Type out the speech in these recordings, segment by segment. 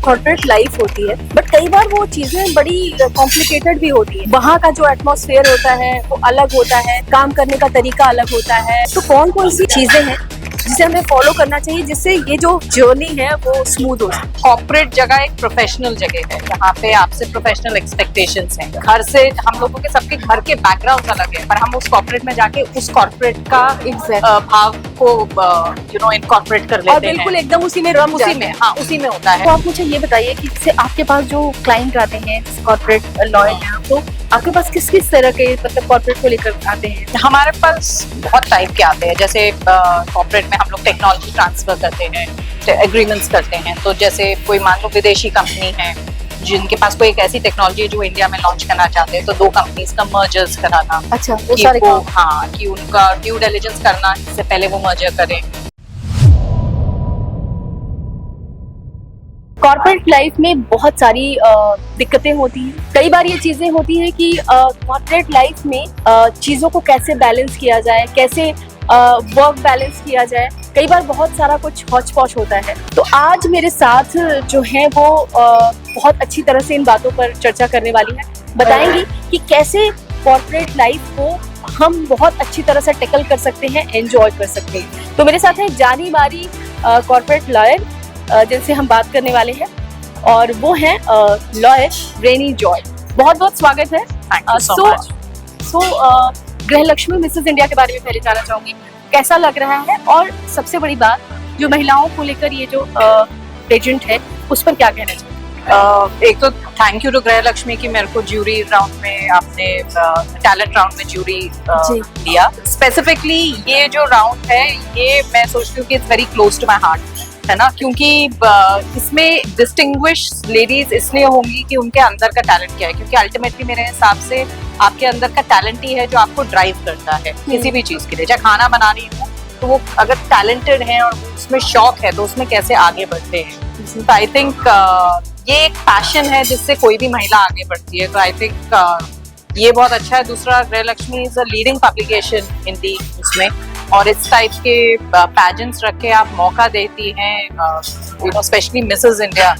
Corporate life होती है, but कई बार वो चीजें बड़ी कॉम्प्लिकेटेड भी होती है। वहाँ का जो एटमॉस्फेयर होता है वो अलग होता है, काम करने का तरीका अलग होता है। तो कौन कौन सी चीजें हैं जिसे हमें फॉलो करना चाहिए जिससे ये जो जर्नी है वो स्मूथ हो सके? कॉर्पोरेट जगह एक प्रोफेशनल जगह है जहाँ पे आपसे प्रोफेशनल एक्सपेक्टेशंस हैं। घर से हम लोगों के सबके घर के बैकग्राउंड अलग है, पर हम उस कॉर्पोरेट में जाके उस कॉर्पोरेट का भाव को इनकॉर्पोरेट कर लेते हैं। बिल्कुल एकदम उसी में रम उसी में, हाँ, उसी में होता है। तो आप मुझे ये बताइए कि जैसे आपके पास जो क्लाइंट आते हैं कॉर्पोरेट लॉयर हैं, तो आपके पास किस किस तरह के मतलब कॉर्पोरेट को लेकर आते हैं? हमारे पास बहुत टाइप के आते हैं। जैसे कॉर्पोरेट में हम लोग टेक्नोलॉजी ट्रांसफर करते हैं, एग्रीमेंट्स करते हैं। तो जैसे कोई मान लो विदेशी कंपनी है जिनके पास कोई एक ऐसी टेक्नोलॉजी है जो इंडिया में लॉन्च करना चाहते हैं, तो दो कंपनीज का मर्जर्स कराना। अच्छा, वो सारे काम। हाँ, कि उनका ड्यू डिलिजेंस करना, इससे पहले वो मर्जर करें। कॉर्पोरेट लाइफ में बहुत सारी दिक्कतें होती हैं। कई बार ये चीजें होती हैं कि कॉर्पोरेट लाइफ में चीजों को कैसे बैलेंस किया जाए, कैसे वर्क बैलेंस किया जाए। कई बार बहुत सारा कुछ हौच पौच होता है। तो आज मेरे साथ जो है वो बहुत अच्छी तरह से इन बातों पर चर्चा करने वाली है। बताएंगी कि कैसे कॉर्पोरेट लाइफ को हम बहुत अच्छी तरह से टैकल कर सकते हैं, एंजॉय कर सकते हैं। तो मेरे साथ है जानी मारी कॉर्पोरेट लॉयर जिनसे हम बात करने वाले हैं, और वो हैं लॉयर रेनी जॉय। बहुत बहुत स्वागत है। गृहलक्ष्मी मिसेस इंडिया के बारे में पहले जानना चाहूंगी, कैसा लग रहा है? और सबसे बड़ी बात, जो महिलाओं को लेकर ये जो पेजेंट है उस पर क्या कहना चाहिए? एक तो थैंक यू टू गृहलक्ष्मी कि मेरे को ज्यूरी राउंड में, आपने टैलेंट राउंड में ज्यूरी दिया। स्पेसिफिकली ये जो राउंड है, ये मैं सोचती हूँ कि it's very close to my heart, है ना, क्योंकि इसमें डिस्टिंग्विश लेडीज इसलिए होंगी कि उनके अंदर का टैलेंट क्या है। क्योंकि अल्टीमेटली मेरे हिसाब से आपके अंदर का टैलेंट ही है जो आपको ड्राइव करता है किसी भी चीज के लिए। चाहे खाना बना रही हो तो वो अगर टैलेंटेड है और उसमें शौक है तो उसमें कैसे आगे बढ़ते हैं। तो आई थिंक ये एक पैशन है जिससे कोई भी महिला आगे बढ़ती है। तो आई थिंक ये बहुत अच्छा है। दूसरा, Grihalakshmi is a leading publication Hindi उसमें, और इस टाइप के पैजेंट्स रख के आप मौका देती हैं, स्पेशली मिसेस इंडिया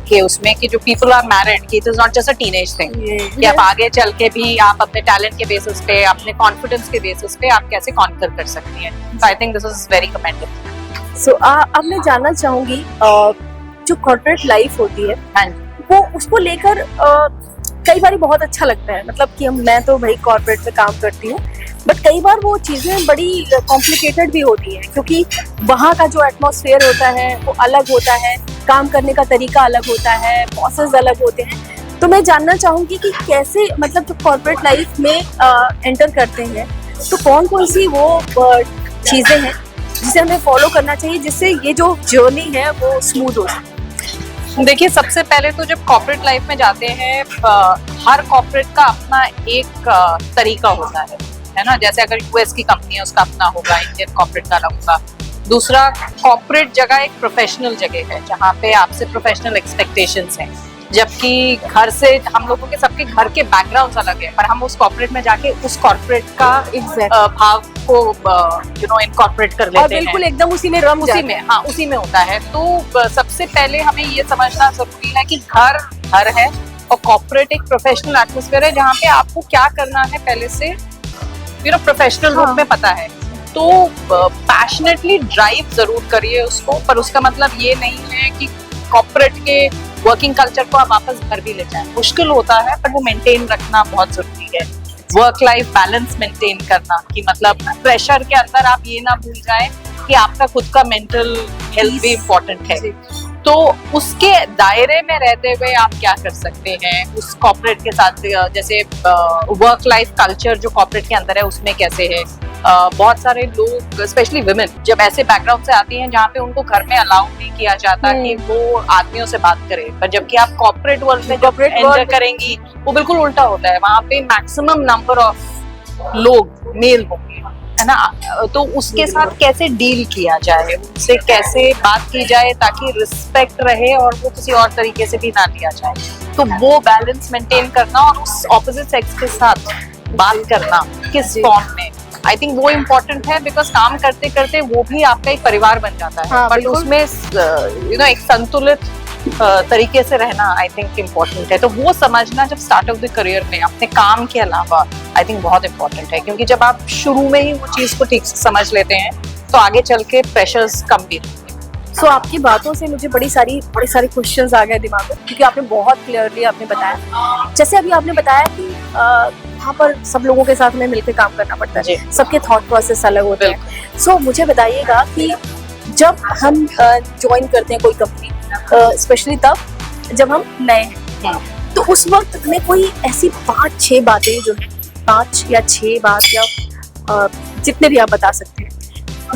के उसमें, कि जो पीपल आर मैरिड, कि it is not just a teenage thing, कि आप आगे चल के भी आप अपने टैलेंट के बेसिस पे, अपने कॉन्फिडेंस के बेसिस पे आप कैसे कॉन्कर कर सकती हैं। So I think this is very commendable. So अब मैं जानना चाहूंगी, जो कॉर्पोरेट लाइफ होती है वो उसको लेकर कई बार बहुत अच्छा लगता है, मतलब कि मैं तो भाई कॉर्पोरेट में काम करती हूँ, बट कई बार वो चीज़ें बड़ी कॉम्प्लिकेटेड भी होती हैं, क्योंकि वहाँ का जो एटमॉस्फेयर होता है वो अलग होता है, काम करने का तरीका अलग होता है, बॉसेस अलग होते हैं। तो मैं जानना चाहूँगी कि कैसे, मतलब जो कॉर्पोरेट लाइफ में एंटर करते हैं तो कौन कौन सी वो चीज़ें हैं जिसे हमें फॉलो करना चाहिए जिससे ये जो जर्नी है वो स्मूथ हो सके? देखिए, सबसे पहले तो जब कॉर्पोरेट लाइफ में जाते हैं, हर कॉर्पोरेट का अपना एक तरीका होता है ना। जैसे अगर यूएस की कंपनी है उसका अपना होगा, इंडियन कॉर्पोरेट का अलग होगा। दूसरा, कॉर्पोरेट जगह एक प्रोफेशनल जगह है जहाँ पे आपसे प्रोफेशनल एक्सपेक्टेशंस हैं, जबकि घर से हम लोगों के सबके घर के बैकग्राउंड अलग है, पर हम उस कॉर्पोरेट में जाके उस कॉर्पोरेट का भाव को इनकॉर्पोरेट कर लेते हैं। बिल्कुल एकदम उसी में रम उसी में, हाँ, उसी में होता है। तो सबसे पहले हमें ये समझना जरूरी है कि घर घर है और कॉर्पोरेट एक प्रोफेशनल एटमॉस्फेयर है जहाँ पे आपको क्या करना है पहले से प्रोफेशनल रूप में पता है। तो पैशनेटली ड्राइव जरूर करिए उसको, पर उसका मतलब ये नहीं है कि कॉर्पोरेट के वर्किंग कल्चर को आप वापस घर भी ले जाएं। मुश्किल होता है, पर वो मेंटेन रखना बहुत जरूरी है। वर्क लाइफ बैलेंस मेंटेन करना, कि मतलब प्रेशर के अंदर आप ये ना भूल जाएं कि आपका खुद का मेंटल हेल्थ भी इम्पोर्टेंट है। तो उसके दायरे में रहते हुए आप क्या कर सकते हैं उस कॉर्पोरेट के साथ, जैसे वर्क लाइफ कल्चर जो कॉर्पोरेट के अंदर है उसमें कैसे है। बहुत सारे लोग, स्पेशली वुमेन, जब ऐसे बैकग्राउंड से आती हैं जहाँ पे उनको घर में अलाउ नहीं किया जाता कि वो आदमियों से बात करें, पर जबकि आप कॉर्पोरेट वर्ल्ड में जब एंटर करेंगी वो बिल्कुल उल्टा होता है। वहाँ पे मैक्सिमम नंबर ऑफ लोग मेल होंगे, है ना। तो उसके साथ कैसे डील किया जाए, उससे कैसे बात की जाए ताकि रिस्पेक्ट रहे और वो किसी और तरीके से भी ना लिया जाए। तो वो बैलेंस मेंटेन करना और उस ऑपोजिट सेक्स के साथ बात करना किस फॉर्म में, आई थिंक वो इम्पोर्टेंट है। बिकॉज काम करते करते वो भी आपका एक परिवार बन जाता है। हाँ, बट उसमें एक संतुलित तरीके से रहना आई थिंक इम्पोर्टेंट है। तो वो समझना जब स्टार्ट ऑफ द करियर में अपने काम के अलावा आई थिंक बहुत इम्पोर्टेंट है, क्योंकि जब आप शुरू में ही वो चीज को ठीक से समझ लेते हैं तो आगे चल के प्रेशर्स कम भी रहते हैं। सो आपकी बातों से मुझे बड़ी सारी क्वेश्चंस आ गए दिमाग में, क्योंकि आपने बहुत क्लियरली आपने बताया। जैसे अभी आपने बताया कि वहाँ पर सब लोगों के साथ में मिलकर काम करना पड़ता है, सबके थॉट प्रोसेस अलग होते हैं। सो मुझे बताइएगा कि जब हम ज्वाइन करते हैं कोई कंपनी, स्पेशली तब जब हम नए हैं, तो उस वक्त हमें कोई ऐसी 5-6 बातें जो है, 5 या 6 बात या जितने भी आप बता सकते हैं,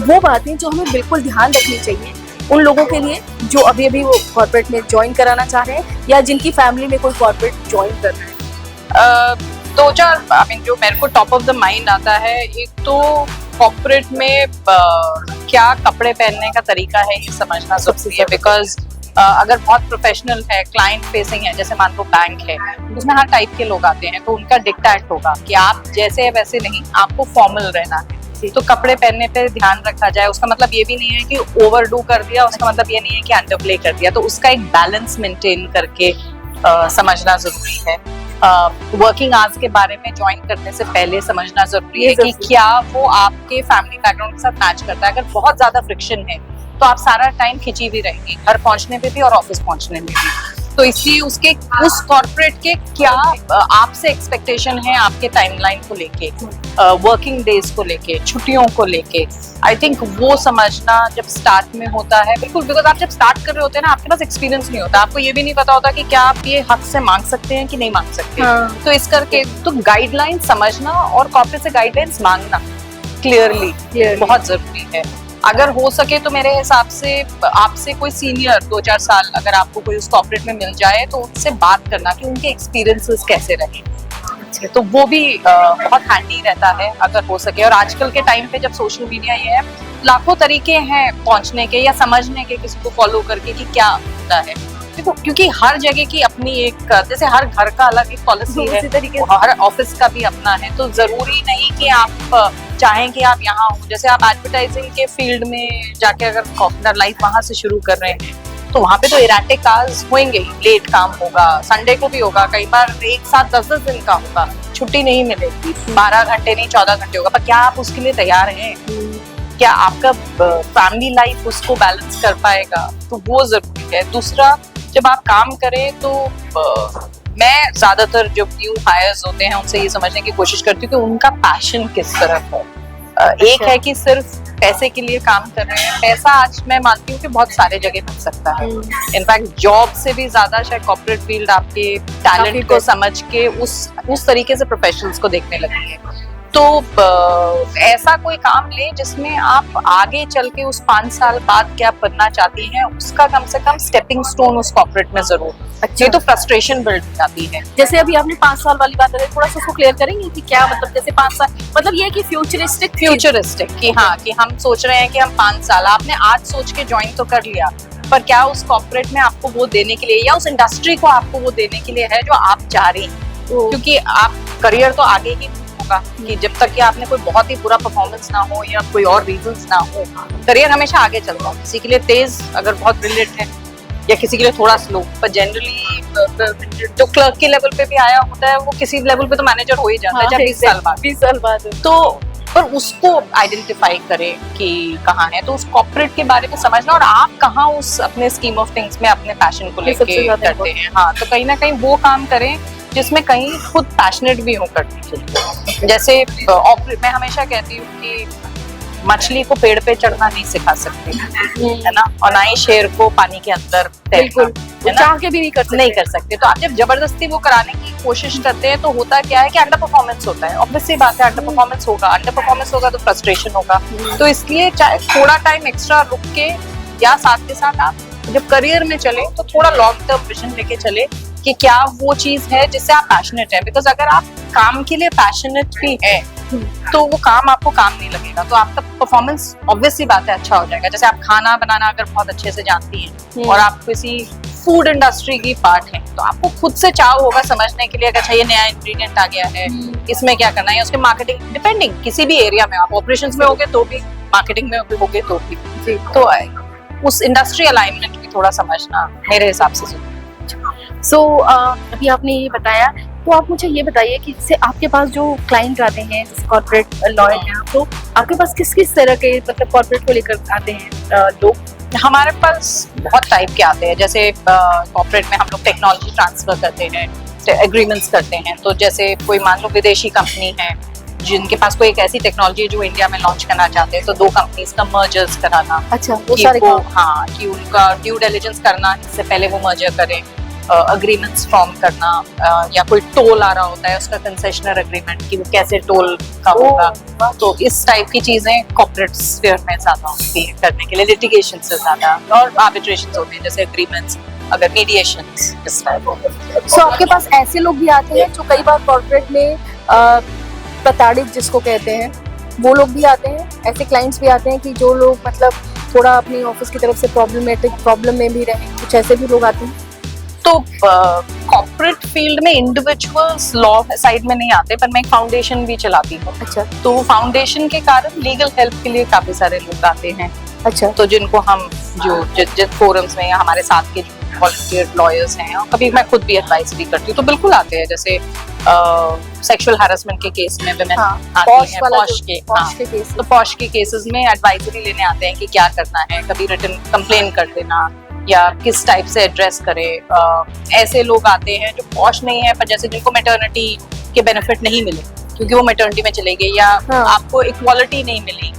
वो बातें जो हमें बिल्कुल ध्यान रखनी चाहिए उन लोगों के लिए जो अभी अभी वो कॉर्पोरेट में ज्वाइन कराना चाह रहे हैं या जिनकी फैमिली में कोई कॉर्पोरेट ज्वाइन कर रहा है। 2-4 आई मीन जो मेरे को टॉप ऑफ द माइंड आता है, एक तो कॉर्पोरेट में क्या कपड़े पहनने का तरीका है ये समझना जरूरी है। बिकॉज अगर बहुत प्रोफेशनल है, क्लाइंट फेसिंग है, जैसे मान लो बैंक है, उसमें हर टाइप के लोग आते हैं, तो उनका डिक्टेट होगा कि आप जैसे है वैसे नहीं, आपको फॉर्मल रहना है। तो कपड़े पहनने पे ध्यान रखा जाए। उसका मतलब ये भी नहीं है कि ओवरडू कर दिया, उसका मतलब ये नहीं है कि अंडरप्ले कर दिया। तो उसका एक बैलेंस मेंटेन करके समझना जरूरी है। वर्किंग आवर्स के बारे में ज्वाइन करने से पहले समझना जरूरी है कि क्या वो आपके फैमिली बैकग्राउंड के साथ मैच करता है। अगर बहुत ज्यादा फ्रिक्शन है तो आप सारा टाइम खिंची हुई रहेंगी, घर पहुंचने पे भी और ऑफिस पहुंचने में भी। तो इसलिए उसके उस कॉर्पोरेट के क्या आपसे एक्सपेक्टेशन है आपके टाइमलाइन को लेके, वर्किंग डेज को लेके, छुट्टियों को लेके, आई थिंक वो समझना जब स्टार्ट में होता है। बिल्कुल, बिकॉज आप जब स्टार्ट कर रहे होते हैं ना, आपके पास एक्सपीरियंस नहीं होता, आपको ये भी नहीं पता होता कि क्या आप ये हक से मांग सकते हैं कि नहीं मांग सकते। तो इस करके तो गाइडलाइन समझना और कॉर्पोरेट से गाइडलाइंस मांगना क्लियरली बहुत जरूरी है। अगर हो सके तो मेरे हिसाब से आपसे कोई सीनियर 2-4 साल अगर आपको कोई उस कॉर्पोरेट में मिल जाए तो उनसे बात करना कि उनके एक्सपीरियंसेस कैसे रहे, तो वो भी बहुत हैंडी रहता है अगर हो सके। और आजकल के टाइम पे जब सोशल मीडिया ये है, लाखों तरीके हैं पहुंचने के या समझने के, किसी को फॉलो करके कि क्या होता है। देखो, क्योंकि हर जगह की अपनी एक, जैसे हर घर का अलग एक पॉलिसी है, हर ऑफिस का भी अपना है। तो जरूरी नहीं कि आप चाहें कि आप यहाँ हो। जैसे आप एडवर्टाइजिंग के फील्ड में जाके अगर अपना लाइफ वहां से शुरू कर रहे हैं तो वहाँ पे तो इराटिक आवर्स होंगे ही, लेट काम होगा, संडे को भी होगा, कई बार एक साथ 10-10 दिन का होगा, छुट्टी नहीं मिलेगी, 12 घंटे नहीं 14 घंटे होगा। पर क्या आप उसके लिए तैयार हैं? क्या आपका फैमिली लाइफ उसको बैलेंस कर पाएगा? तो वो जरूरी है। दूसरा, जब आप काम करें तो मैं ज्यादातर जो न्यू हायर्स होते हैं उनसे ये समझने की कोशिश करती हूँ कि उनका पैशन किस तरफ है। एक है कि सिर्फ पैसे के लिए काम कर रहे हैं। पैसा आज मैं मानती हूँ कि बहुत सारे जगह मिल सकता है। इनफैक्ट जॉब से भी ज्यादा शायद कॉर्पोरेट फील्ड आपके टैलेंट को समझ के उस तरीके से प्रोफेशनल्स को देखने लगी है। तो ऐसा कोई काम ले जिसमें आप आगे चल के उस 5 साल बाद क्या बनना चाहती हैं, उसका कम से कम स्टेपिंग स्टोन उस कॉर्पोरेट में जरूर। अच्छा, ये तो फ्रस्ट्रेशन बिल्ड हो जाती है। जैसे अभी आपने 5 साल वाली बात है, थोड़ा सा उसको क्लियर करेंगे कि क्या मतलब, जैसे 5 साल मतलब ये है कि फ्यूचरिस्टिक कि हाँ, कि हम सोच रहे हैं कि हम 5 साल, आपने आज सोच के ज्वाइन तो कर लिया, पर क्या उस कॉर्पोरेट में आपको वो देने के लिए या उस इंडस्ट्री को आपको वो देने के लिए है जो आप चाह रही हैं। क्योंकि आप करियर तो आगे ही कि जब तक कि आपने कोई बहुत ही बुरा परफॉर्मेंस ना हो या कोई और रीजंस ना हो, करियर हमेशा आगे चलता है। किसी के लिए तेज अगर बहुत ब्रिलियंट है या किसी के लिए थोड़ा स्लो, पर जनरली जो क्लर्क के लेवल पे भी आया होता है वो किसी लेवल पे तो मैनेजर हो ही जाता है, जब 20 साल बाद। तो पर उसको आइडेंटिफाई करें कि कहाँ है, तो उस कॉर्पोरेट के बारे में समझना और आप कहाँ उस अपने स्कीम ऑफ थिंग्स में अपने पैशन को लेके करते हैं। हाँ, तो कहीं ना कहीं वो काम करें जिसमें कहीं खुद पैशनेट भी हो करने के लिए। जैसे मैं हमेशा कहती हूँ कि मछली को पेड़ पे चढ़ना नहीं सिखा सकती, है ना, और ना ही शेर को पानी के अंदर तैरना, चाह के भी नहीं कर सकते। तो आप जब जबरदस्ती वो कराने की कोशिश करते हैं तो होता क्या है कि अंडर परफॉर्मेंस होता है। ऑब्वियसली बात है, अंडर परफॉर्मेंस होगा तो फ्रस्ट्रेशन होगा। तो इसलिए चाहे थोड़ा टाइम एक्स्ट्रा रुक के या साथ के साथ आप जब करियर में चले तो थोड़ा लॉन्ग टर्म विजन लेके चले कि क्या वो चीज है जिससे आप पैशनेट है। बिकॉज अगर आप काम के लिए पैशनेट भी है तो वो काम आपको काम नहीं लगेगा, तो आपका परफॉर्मेंस ऑब्वियसली बात है अच्छा हो जाएगा। जैसे आप खाना बनाना अगर बहुत अच्छे से जानती हैं और आप किसी फूड इंडस्ट्री की पार्ट है तो आपको खुद से चाव होगा समझने के लिए कि अच्छा ये नया इंग्रेडिएंट आ गया है, इसमें क्या करना है, उसके मार्केटिंग, डिपेंडिंग किसी भी एरिया में आप ऑपरेशंस में होगे तो भी, मार्केटिंग में होगे तो भी, तो उस इंडस्ट्री अलाइनमेंट थोड़ा समझना मेरे हिसाब से जरूरी है। सो अभी आपने ये बताया, तो आप मुझे ये बताइए कि जैसे आपके पास जो क्लाइंट आते हैं, जैसे कॉर्पोरेट लॉयर हैं, तो आपके पास किस किस तरह के मतलब कॉर्पोरेट को लेकर आते हैं लोग? हमारे पास बहुत टाइप के आते हैं, जैसे कॉर्पोरेट में हम लोग टेक्नोलॉजी ट्रांसफर करते हैं, एग्रीमेंट्स करते हैं। तो जैसे कोई मान लो विदेशी कंपनी है जिनके पास कोई एक ऐसी टेक्नोलॉजी है जो इंडिया में लॉन्च करना चाहते हैं, तो दो कंपनीज का मर्जर्स कराना। अच्छा, वो कि सारे वो काम। हाँ, कि उनका ड्यू डिलिजेंस करना, इससे पहले वो मर्जर करें, अग्रीमेंट्स फॉर्म करना, या कोई टोल आ रहा होता है उसका कंसेशनर एग्रीमेंट कि वो कैसे टोल का होगा। तो इस टाइप की चीजें कॉर्पोरेट स्फीयर में ज्यादा होती है करने के लिए, लिटिगेशन से ज्यादा, और आर्बिट्रेशन होते हैं जैसे एग्रीमेंट्स, अगर मीडिएशंस इस टाइप। सो आपके पास ऐसे लोग भी आते हैं जो कई बार कॉर्पोरेट में प्रताड़ित जिसको कहते हैं, वो लोग भी आते हैं, ऐसे क्लाइंट्स भी आते हैं कि जो लोग मतलब थोड़ा अपनी ऑफिस की तरफ से प्रॉब्लम में भी रहे, कुछ ऐसे भी लोग आते हैं? तो कॉर्पोरेट फील्ड में इंडिविजुअल्स लॉ साइड में नहीं आते, पर मैं एक फाउंडेशन भी चलाती हूँ। अच्छा। तो फाउंडेशन के कारण लीगल हेल्प के लिए काफी सारे लोग आते हैं। अच्छा। तो जिनको हम जो जिस फोरम्स में या हमारे साथ के जो वॉलंटियर लॉयर्स हैं, और कभी मैं खुद भी एडवाइस भी करती हूँ, तो बिल्कुल आते हैं। जैसे सेक्सुअल हैरेसमेंट के केस में women आती हैं, पॉश के केसेस में एडवाइजरी लेने आते हैं कि क्या करना है, कभी रिटन कंप्लेन कर देना या किस टाइप से एड्रेस करे। ऐसे लोग आते हैं जो पॉश नहीं है, पर जैसे जिनको मैटरनिटी के बेनिफिट नहीं मिले क्योंकि वो मैटरनिटी में चले गए, या आपको इक्वालिटी नहीं मिली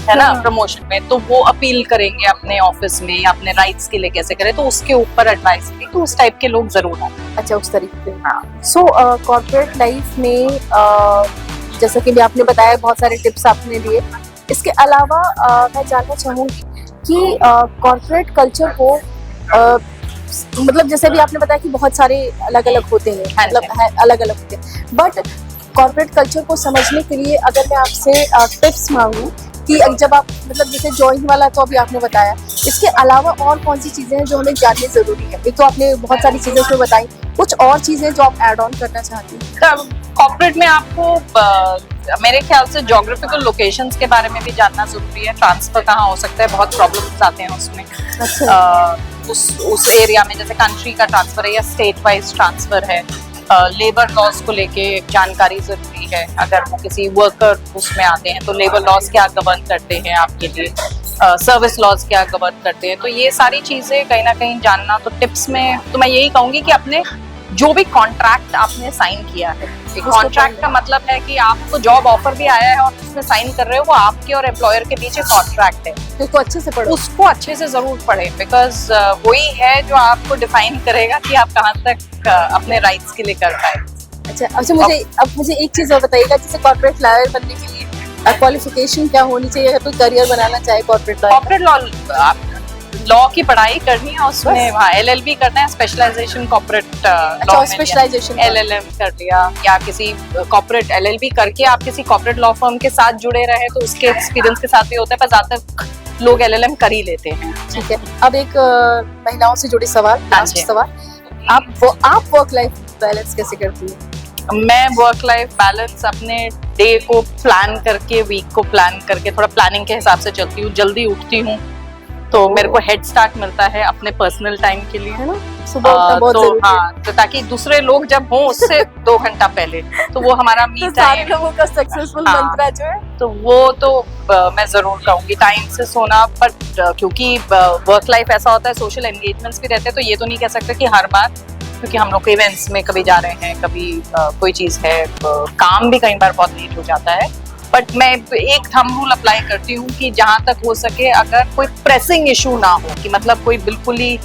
है ना प्रमोशन में, तो वो अपील करेंगे अपने ऑफिस में या अपने राइट्स के लिए कैसे करें, तो उसके ऊपर एडवाइस भी, तो उस टाइप के लोग जरूर आते हैं। अच्छा, उस तरीके से। हाँ। सो कॉर्पोरेट लाइफ में जैसा कि भी आपने बताया, बहुत सारे टिप्स आपने दिए, इसके अलावा मैं जानना चाहूँगी कि कॉर्पोरेट कल्चर को मतलब जैसे भी आपने बताया कि बहुत सारे अलग अलग होते हैं, मतलब अलग अलग होते हैं, बट कॉर्पोरेट कल्चर को समझने के लिए अगर मैं आपसे टिप्स मांगूं कि जब आप मतलब जैसे जॉइन वाला तो अभी आपने बताया, इसके अलावा और कौन सी चीजें हैं जो हमें जाननी जरूरी है? एक तो आपने बहुत सारी चीजें उसमें बताई, कुछ और चीजें जो आप ऐड ऑन करना चाहती हैं? कॉर्पोरेट में आपको मेरे ख्याल से ज्योग्राफिकल लोकेशंस के बारे में भी जानना जरूरी है। ट्रांसफर कहाँ हो सकता है, बहुत प्रॉब्लम्स आते हैं उसमें। अच्छा। उस एरिया में जैसे कंट्री का ट्रांसफर है या स्टेट वाइज ट्रांसफर है। लेबर लॉज को लेके जानकारी जरूरी है। अगर वो किसी वर्कर उसमें आते हैं तो लेबर लॉज क्या गवर्न करते हैं आपके लिए, सर्विस लॉज क्या गवर्न करते हैं, तो ये सारी चीजें कहीं ना कहीं जानना। तो टिप्स में तो मैं यही कहूंगी कि अपने जो भी कॉन्ट्रैक्ट आपने साइन किया है, कॉन्ट्रैक्ट का मतलब है कि आपको जॉब ऑफर भी आया है और उसमें साइन कर रहे हो, वो आपके और एम्प्लॉयर के बीच एक कॉन्ट्रैक्ट है, उसको अच्छे से पढ़ो, उसको अच्छे से जरूर पढ़े, बिकॉज वही है जो आपको डिफाइन करेगा कि आप कहाँ तक अपने राइट्स के लिए कर पाए। अच्छा, मुझे एक चीज और बताइएगा, जैसे कॉर्पोरेट लॉयर बनने के लिए क्वालिफिकेशन क्या होनी चाहिए अगर कोई करियर बनाना चाहे कॉर्पोरेट लॉ की पढ़ाई करनी है, उसमें LLB करना है, स्पेशलाइजेशन कॉर्पोरेट लॉ में, स्पेशलाइजेशन LLM कर लिया, या किसी कॉर्पोरेट LLB करके आप किसी कॉर्पोरेट लॉ फर्म के साथ जुड़े रहे तो उसके एक्सपीरियंस के साथ भी होता है, पर ज्यादातर लोग LLM कर ही लेते हैं। ठीक है। अब एक महिलाओं से जुड़ी सवाल, लास्ट सवाल, आप वर्क लाइफ बैलेंस कैसे करती है? मैं वर्क लाइफ बैलेंस अपने डे को प्लान करके, वीक को प्लान करके, थोड़ा प्लानिंग के हिसाब से चलती हूँ। जल्दी उठती हूँ तो मेरे को हेड स्टार्ट मिलता है अपने पर्सनल टाइम के लिए, है ना, सुबह बहुत जरूरी है। हाँ, तो ताकि दूसरे लोग जब हों उससे 2 घंटा पहले, तो वो हमारा मी टाइम, लोगों का सक्सेसफुल मंत्र जो है, तो वो तो मैं जरूर कहूंगी टाइम से सोना। पर क्योंकि वर्क लाइफ ऐसा होता है, सोशल एंगेजमेंट्स भी रहते हैं, तो ये तो नहीं कह सकते कि हर बार, क्योंकि हम लोग इवेंट्स में कभी जा रहे हैं, कभी कोई चीज है, काम भी कई बार बहुत लेट हो जाता है। बट मैं एक थंब रूल अप्लाई करती हूँ कि जहां तक हो सके, अगर कोई प्रेसिंग इशू ना हो, कि मतलब कोई बिल्कुल ही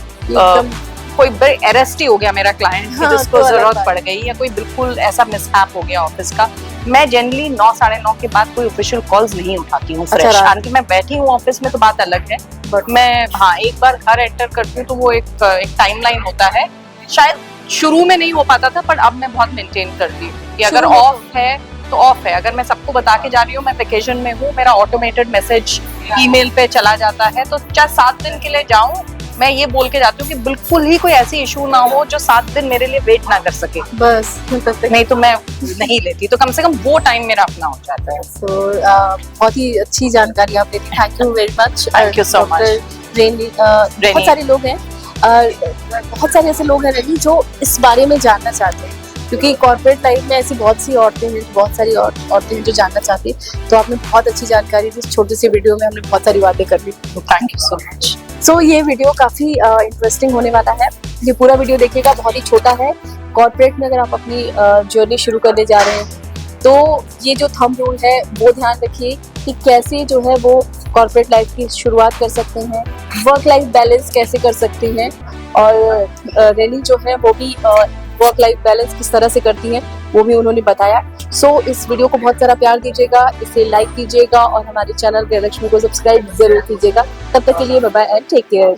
कोई अरेस्ट ही हो गया मेरा क्लाइंट, हाँ, जिसको तो जरूरत पड़ गई, या कोई बिल्कुल ऐसा मिसहैप हो गया ऑफिस का, मैं जनरली 9 साढ़े 9 के बाद कोई ऑफिशियल कॉल्स नहीं उठाती हूँ। फ्रेश हालांकि मैं बैठी हूँ ऑफिस में तो बात अलग है, बट मैं हाँ एक बार घर एंटर करती हूँ तो वो एक टाइमलाइन होता है। शायद शुरू में नहीं हो पाता था, पर अब मैं बहुत मेंटेन करती हूँ कि अगर ऑफ है तो ऑफ है। अगर मैं सबको बता के जा रही हूँ मैं वेकेशन में हूँ, मेरा ऑटोमेटेड मैसेज ईमेल पे चला जाता है, तो चाहे 7 दिन के लिए जाऊँ, मैं ये बोल के जाती हूँ कि बिल्कुल ही कोई ऐसी इशू ना हो जो 7 दिन मेरे लिए वेट ना कर सके, बस नहीं तो मैं नहीं लेती, तो कम से कम वो टाइम मेरा अपना हो जाता है। बहुत ही अच्छी जानकारी आपने दी, thank you very much. Thank you so much. बहुत सारे लोग हैं बहुत सारे ऐसे लोग हैं रवि जो इस बारे में जानना चाहते हैं, क्योंकि कॉर्पोरेट लाइफ में ऐसी बहुत सी औरतें हैं, बहुत सारी औरतें हैं जो जानना चाहती हैं। तो आपने बहुत अच्छी जानकारी दी, इस छोटी सी वीडियो में हमने बहुत सारी बातें कर ली। Thank you so much. So ये वीडियो काफ़ी इंटरेस्टिंग होने वाला है, ये पूरा वीडियो देखिएगा, बहुत ही छोटा है। कॉर्पोरेट में अगर आप अपनी जर्नी शुरू करने जा रहे हैं तो ये जो थंब रूल है वो ध्यान रखिए कि कैसे जो है वो कॉर्पोरेट लाइफ की शुरुआत कर सकते हैं, वर्क लाइफ बैलेंस कैसे कर सकते हैं, और रेनी जो है वो भी वर्क लाइफ बैलेंस किस तरह से करती हैं वो भी उन्होंने बताया। सो इस वीडियो को बहुत सारा प्यार दीजिएगा, इसे लाइक कीजिएगा और हमारे चैनल गृहलक्ष्मी को सब्सक्राइब जरूर कीजिएगा। तब तक के लिए bye bye and take care.